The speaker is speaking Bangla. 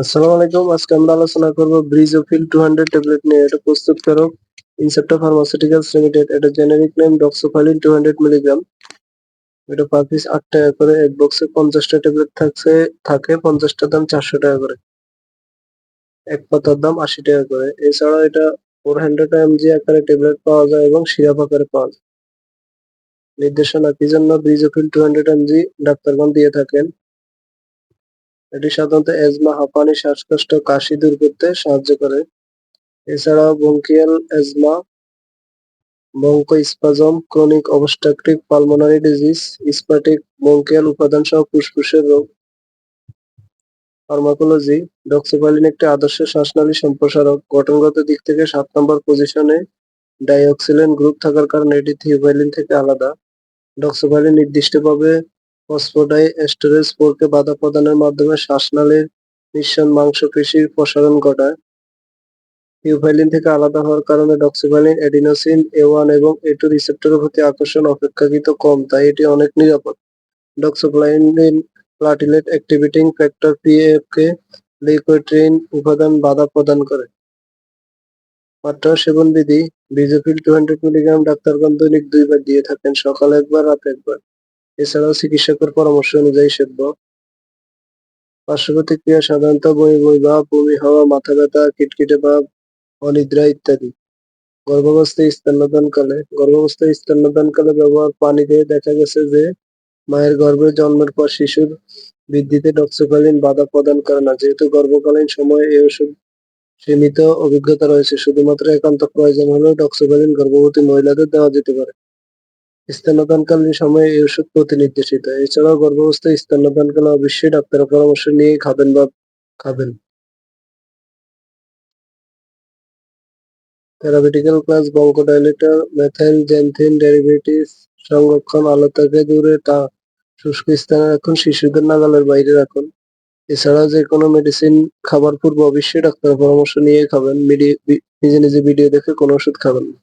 আসসালামু আলাইকুম। আজকে আমরা আলোচনা করব ব্রিজোফিল 200 ট্যাবলেট নিয়ে। এটা প্রস্তুতকারক ইনসেপ্টা ফার্মাসিউটিক্যালস লিমিটেড। এটা জেনেরিক নেম ডক্সোফাইলিন 200 মিলিগ্রাম। এটা পার পিস 8 টাকা করে। এক বক্সে 50টা ট্যাবলেট থাকে 50টার দাম 400 টাকা করে। এক পাতার দাম 80 টাকা করে। এছাড়াও এটা 400 mg আকারে ট্যাবলেট পাওয়া যায় এবং সিরাপ আকারে পাওয়া যায়। নির্দেশনা কি জন্য ব্রিজোফিল 200 mg ডাক্তারগণ দিয়ে থাকেন? এটি সাধারণত অ্যাজমা, হাঁপানি, শ্বাসকষ্ট, কাশি দূর করতে সাহায্য করে। এছাড়াও bronchial asthma, bronchospasm, chronic obstructive pulmonary disease, স্পটিক ব্রঙ্কিয়াল উপাদান সহ ফুসফুসের রোগ। ফার্মাকোলজি: ডক্সোফাইলিন একটি আদর্শ শ্বাসনালী সম্প্রসারক। গঠনগত দিক থেকে 7 নম্বর পজিশনে ডাইঅক্সিলেন গ্রুপ থাকার কারণে এটি থিওফাইলিন থেকে আলাদা। ডক্সোফাইলিন নির্দিষ্টভাবে ফসফোডাইএস্টারেজ 4 কে বাধা প্রদানের মাধ্যমে শ্বাসনালীর নিঃসরণ মাংসপেশির প্রসারণ ঘটায়। থিওফাইলিন থেকে আলাদা হওয়ার কারণে ডক্সোফাইলিন অ্যাডিনোসিন A1 এবং A2 রিসেপ্টরের প্রতি আকর্ষণ অপেক্ষাকৃত কম, তাই এটি অনেক নিরাপদ। Doxofylline platelet activating factor PAF কে লিউকোট্রিয়েন্ট উপাদান বাধা প্রদান করে। মাত্রা ও সেবন বিধি: ব্রিজোফিল 200 মিলিগ্রাম ডাক্তারগণ দৈনিক 2 বার দিয়ে থাকেন, সকালে একবার, রাতে একবার। এছাড়াও চিকিৎসকের পরামর্শ অনুযায়ী সেব্য। পার্শ্ব প্রতিক্রিয়া: সাধারণত বমি বমি ভাব, বমি হওয়া, মাথা ব্যথা, খিটখিটে ভাব, অনিদ্রা ইত্যাদি। গর্ভাবস্থায় স্তন্যদানকালে ব্যবহার: পানি দিয়ে দেখা গেছে যে মায়ের গর্ভে জন্মের পর শিশুর বৃদ্ধিতে ডক্সোফাইলিন বাধা প্রদান করে না। যেহেতু গর্ভকালীন সময়ে এই ওষুধ সীমিত অভিজ্ঞতা রয়েছে, শুধুমাত্র একান্ত প্রয়োজন হলে ডক্সোফাইলিন গর্ভবতী মহিলাদের দেওয়া যেতে পারে। স্তন্যদানকালীন সময়ে এই ওষুধ প্রতিনির্দেশিত। এছাড়াও গর্ভাবস্থায় স্তন্যদানকালে অবশ্যই ডাক্তারের পরামর্শ নিয়েই খাবেন। থেরাপিউটিক্যাল ক্লাস: ব্রঙ্কোডাইলেটর, মেথাইলজেনথিন ডেরিভেটিভস সংরক্ষণ: আলো থেকে দূরে, শুষ্ক স্থানে রাখুন, শিশুদের নাগালের বাইরে রাখুন। এছাড়াও যে কোনো মেডিসিন খাবার পূর্বে অবশ্যই ডাক্তারের পরামর্শ নিয়ে খাবেন। নিজে নিজে ভিডিও দেখে কোনো ওষুধ খাবেন না।